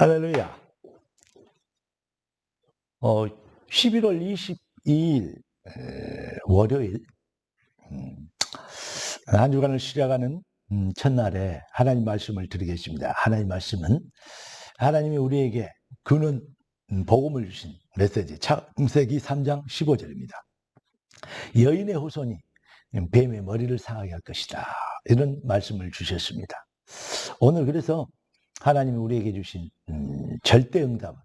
할렐루야. 11월 22일 월요일 한 주간을 시작하는 첫날에 하나님 말씀을 드리겠습니다. 하나님 말씀은 하나님이 우리에게 그는 복음을 주신 메시지 창세기 3장 15절입니다. 여인의 후손이 뱀의 머리를 상하게 할 것이다. 이런 말씀을 주셨습니다. 오늘 그래서 하나님이 우리에게 주신 절대응답은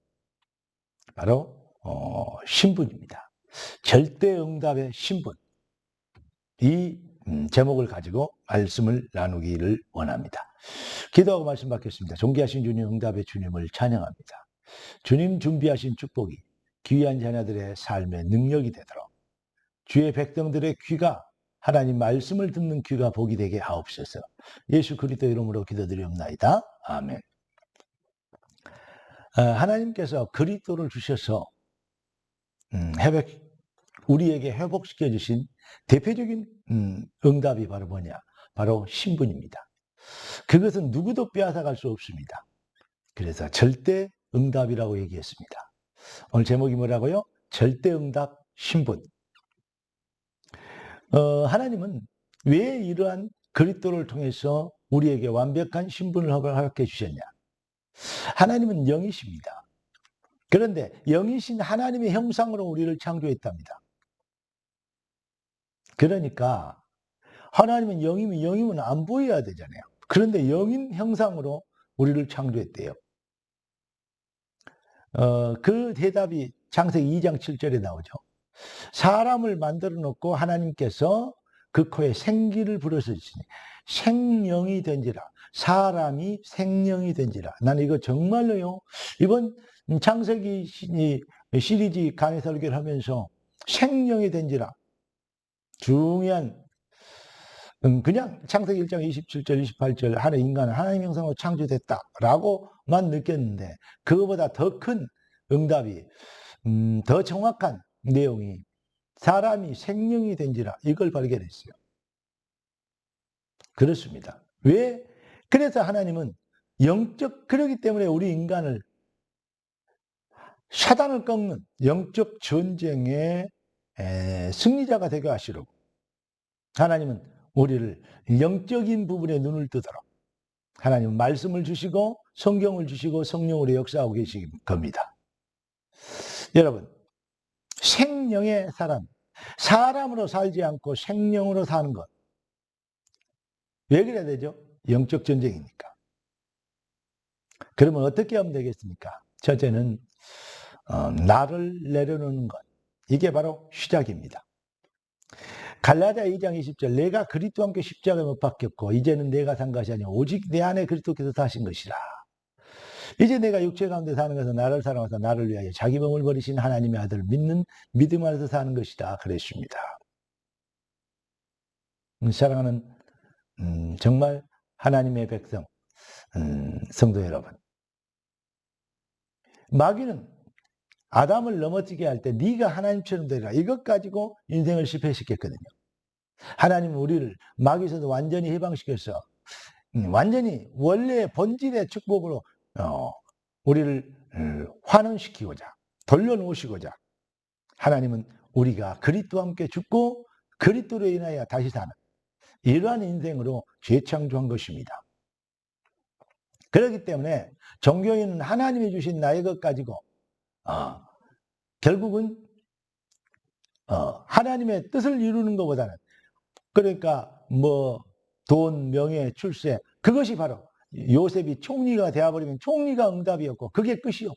바로 신분입니다. 절대응답의 신분. 이 제목을 가지고 말씀을 나누기를 원합니다. 기도하고 말씀 받겠습니다. 존귀하신 주님, 응답의 주님을 찬양합니다. 주님 준비하신 축복이 귀한 자녀들의 삶의 능력이 되도록 주의 백성들의 귀가 하나님 말씀을 듣는 귀가 복이 되게 하옵소서. 예수 그리스도 이름으로 기도드리옵나이다. 아멘. 하나님께서 그리스도를 주셔서 우리에게 회복시켜 주신 대표적인 응답이 바로 뭐냐? 바로 신분입니다. 그것은 누구도 빼앗아갈 수 없습니다. 그래서 절대 응답이라고 얘기했습니다. 오늘 제목이 뭐라고요? 절대 응답 신분. 하나님은 왜 이러한 그리스도를 통해서 우리에게 완벽한 신분을 허락해 주셨냐? 하나님은 영이십니다. 그런데 영이신 하나님의 형상으로 우리를 창조했답니다. 그러니까 하나님은 영이면 안 보여야 되잖아요. 그런데 영인 형상으로 우리를 창조했대요. 그 대답이 창세기 2장 7절에 나오죠. 사람을 만들어 놓고 하나님께서 그 코에 생기를 불어주시니 생명이 된지라. 사람이 생명이 된지라. 나는 이거 정말로요. 이번 창세기 시리즈 강의 설교를 하면서 생명이 된지라. 중요한 그냥 창세기 1장 27절 28절 하는 인간은 하나님 형상으로 창조됐다라고만 느꼈는데 그거보다 더 큰 응답이 더 정확한 내용이 사람이 생명이 된지라 이걸 발견했어요. 그렇습니다. 왜? 그래서 하나님은 그러기 때문에 우리 인간을 사단을 꺾는 영적 전쟁의 승리자가 되게 하시려고 하나님은 우리를 영적인 부분에 눈을 뜨도록 하나님은 말씀을 주시고 성경을 주시고 성령으로 역사하고 계신 겁니다. 여러분, 생명의 사람으로 살지 않고 생명으로 사는 것. 왜 그래야 되죠? 영적 전쟁이니까. 그러면 어떻게 하면 되겠습니까? 첫째는 나를 내려놓는 것. 이게 바로 시작입니다. 갈라디아 2장 20절 내가 그리스도와 함께 십자가에 못 박혔고 이제는 내가 산 것이 아니라 오직 내 안에 그리스도께서 사신 것이라. 이제 내가 육체 가운데 사는 것은 나를 사랑하사 나를 위하여 자기 몸을 버리신 하나님의 아들 믿는 믿음 안에서 사는 것이다. 그랬습니다. 사랑하는 정말 하나님의 백성 성도 여러분, 마귀는 아담을 넘어지게 할 때 네가 하나님처럼 되리라 이것 가지고 인생을 실패시켰거든요. 하나님은 우리를 마귀에서도 완전히 해방시켜서 완전히 원래의 본질의 축복으로 우리를 환원시키고자 돌려놓으시고자 하나님은 우리가 그리스도와 함께 죽고 그리스도로 인하여 다시 사는 이러한 인생으로 재창조한 것입니다. 그렇기 때문에 종교인은 하나님이 주신 나의 것 가지고 결국은 하나님의 뜻을 이루는 것보다는 그러니까 돈, 명예, 출세 그것이 바로 요셉이 총리가 되어버리면 총리가 응답이었고 그게 끝이요.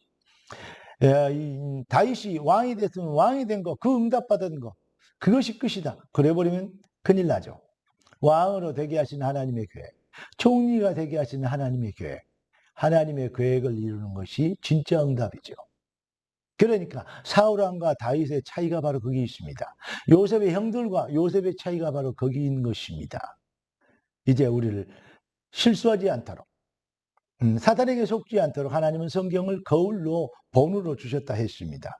다윗이 왕이 됐으면 왕이 된 거, 그 응답받은 거 그것이 끝이다. 그래버리면 큰일 나죠. 왕으로 되게 하신 하나님의 계획, 총리가 되게 하신 하나님의 계획, 하나님의 계획을 이루는 것이 진짜 응답이죠. 그러니까 사울왕과 다윗의 차이가 바로 거기 있습니다. 요셉의 형들과 요셉의 차이가 바로 거기 있는 것입니다. 이제 우리를 실수하지 않도록 사단에게 속지 않도록 하나님은 성경을 거울로 본으로 주셨다 했습니다.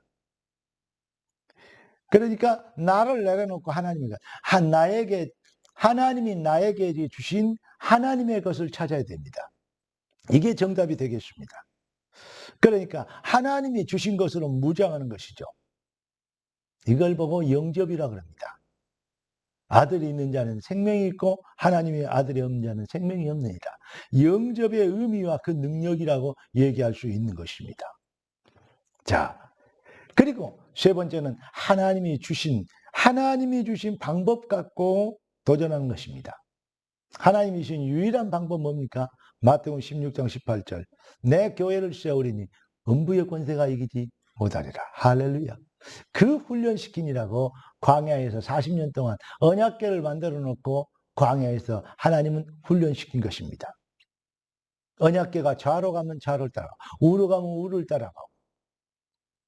그러니까 나를 내려놓고 하나님이 나에게 주신 하나님의 것을 찾아야 됩니다. 이게 정답이 되겠습니다. 그러니까 하나님이 주신 것으로 무장하는 것이죠. 이걸 보고 영접이라 그럽니다. 아들이 있는 자는 생명이 있고 하나님의 아들이 없는 자는 생명이 없느니라. 영접의 의미와 그 능력이라고 얘기할 수 있는 것입니다. 자, 그리고 세 번째는 하나님이 주신 방법 갖고 도전하는 것입니다. 하나님이 주신 유일한 방법 뭡니까? 마태복음 16장 18절. 내 교회를 세우리니 음부의 권세가 이기지 못하리라. 할렐루야. 그 훈련시키니라고 광야에서 40년 동안 언약궤를 만들어 놓고 광야에서 하나님은 훈련시킨 것입니다. 언약궤가 좌로 가면 좌를 따라가고 우로 가면 우를 따라가고.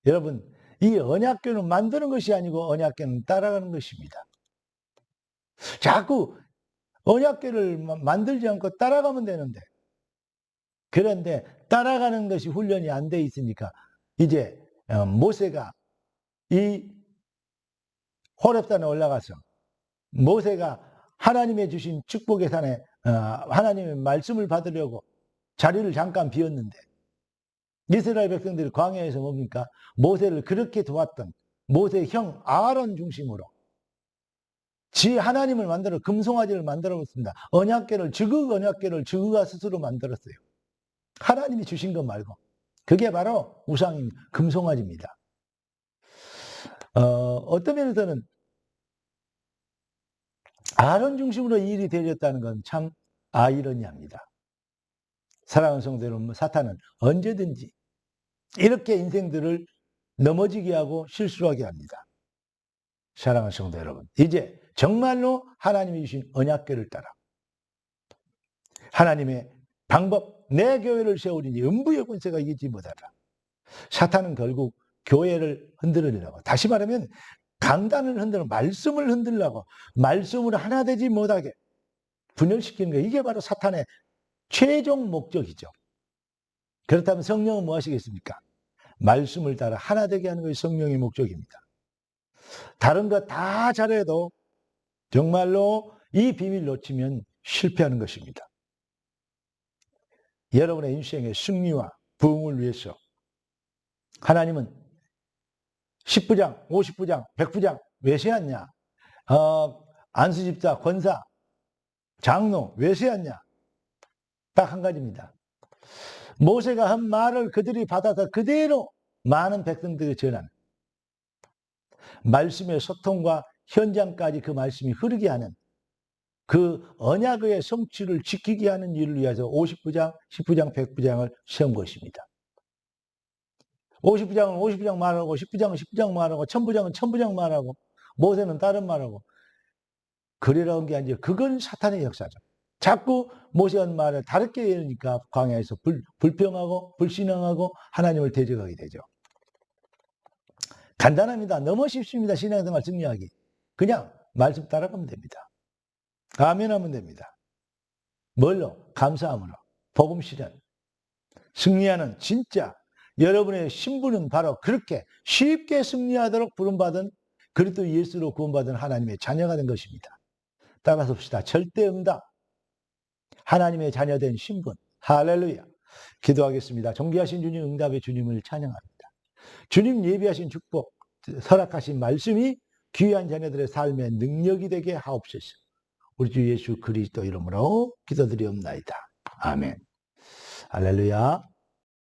여러분, 이 언약궤는 만드는 것이 아니고 언약궤는 따라가는 것입니다. 자꾸 언약궤를 만들지 않고 따라가면 되는데, 그런데 따라가는 것이 훈련이 안 돼 있으니까 이제 모세가 이 호렙산에 올라가서 모세가 하나님의 주신 축복의 산에 하나님의 말씀을 받으려고 자리를 잠깐 비웠는데, 이스라엘 백성들이 광야에서 뭡니까? 모세를 그렇게 도왔던 모세의 형 아론 중심으로 하나님을 만들어 금송아지를 만들어 놓습니다. 언약궤를 저그가 스스로 만들었어요. 하나님이 주신 것 말고. 그게 바로 우상인 금송아지입니다. 어떤 면에서는 아론 중심으로 이 일이 되어졌다는 건 참 아이러니합니다. 사랑하는 성도 여러분, 사탄은 언제든지 이렇게 인생들을 넘어지게 하고 실수하게 합니다. 사랑하는 성도 여러분, 이제 정말로 하나님이 주신 언약궤를 따라 하나님의 방법, 내 교회를 세우리니 음부의 권세가 이기지 못하라. 사탄은 결국 교회를 흔들으려고, 다시 말하면 강단을 흔들어 말씀을 흔들려고, 말씀으로 하나 되지 못하게 분열시키는 거, 이게 바로 사탄의 최종 목적이죠. 그렇다면 성령은 뭐 하시겠습니까? 말씀을 따라 하나 되게 하는 것이 성령의 목적입니다. 다른 거 다 잘해도 정말로 이 비밀 놓치면 실패하는 것입니다. 여러분의 인생의 승리와 부흥을 위해서 하나님은 10부장, 50부장, 100부장 왜 세웠냐? 안수집사, 권사, 장로 왜 세웠냐? 딱 한 가지입니다. 모세가 한 말을 그들이 받아서 그대로 많은 백성들이 전하는 말씀의 소통과 현장까지 그 말씀이 흐르게 하는 그 언약의 성취를 지키게 하는 일을 위해서 50부장, 10부장, 100부장을 세운 것입니다. 50부장은 50부장 말하고 10부장은 10부장 말하고 1000부장은 1000부장 말하고 모세는 다른 말하고 그리라는 게 아니라 그건 사탄의 역사죠. 자꾸 모세한 말을 다르게 하니까 광야에서 불평하고 불신앙하고 하나님을 대적하게 되죠. 간단합니다. 너무 쉽습니다. 신앙생활 승리하기. 그냥 말씀 따라가면 됩니다. 아멘 하면 됩니다. 뭘로? 감사함으로. 복음 실현. 승리하는 진짜 여러분의 신분은 바로 그렇게 쉽게 승리하도록 부름받은 그리스도 예수로 구원받은 하나님의 자녀가 된 것입니다. 따라서 봅시다. 절대응답. 하나님의 자녀된 신분. 할렐루야. 기도하겠습니다. 존귀하신 주님, 응답의 주님을 찬양합니다. 주님 예비하신 축복, 허락하신 말씀이 귀한 자녀들의 삶의 능력이 되게 하옵소서. 우리 주 예수 그리스도 이름으로 기도드리옵나이다. 아멘. 할렐루야.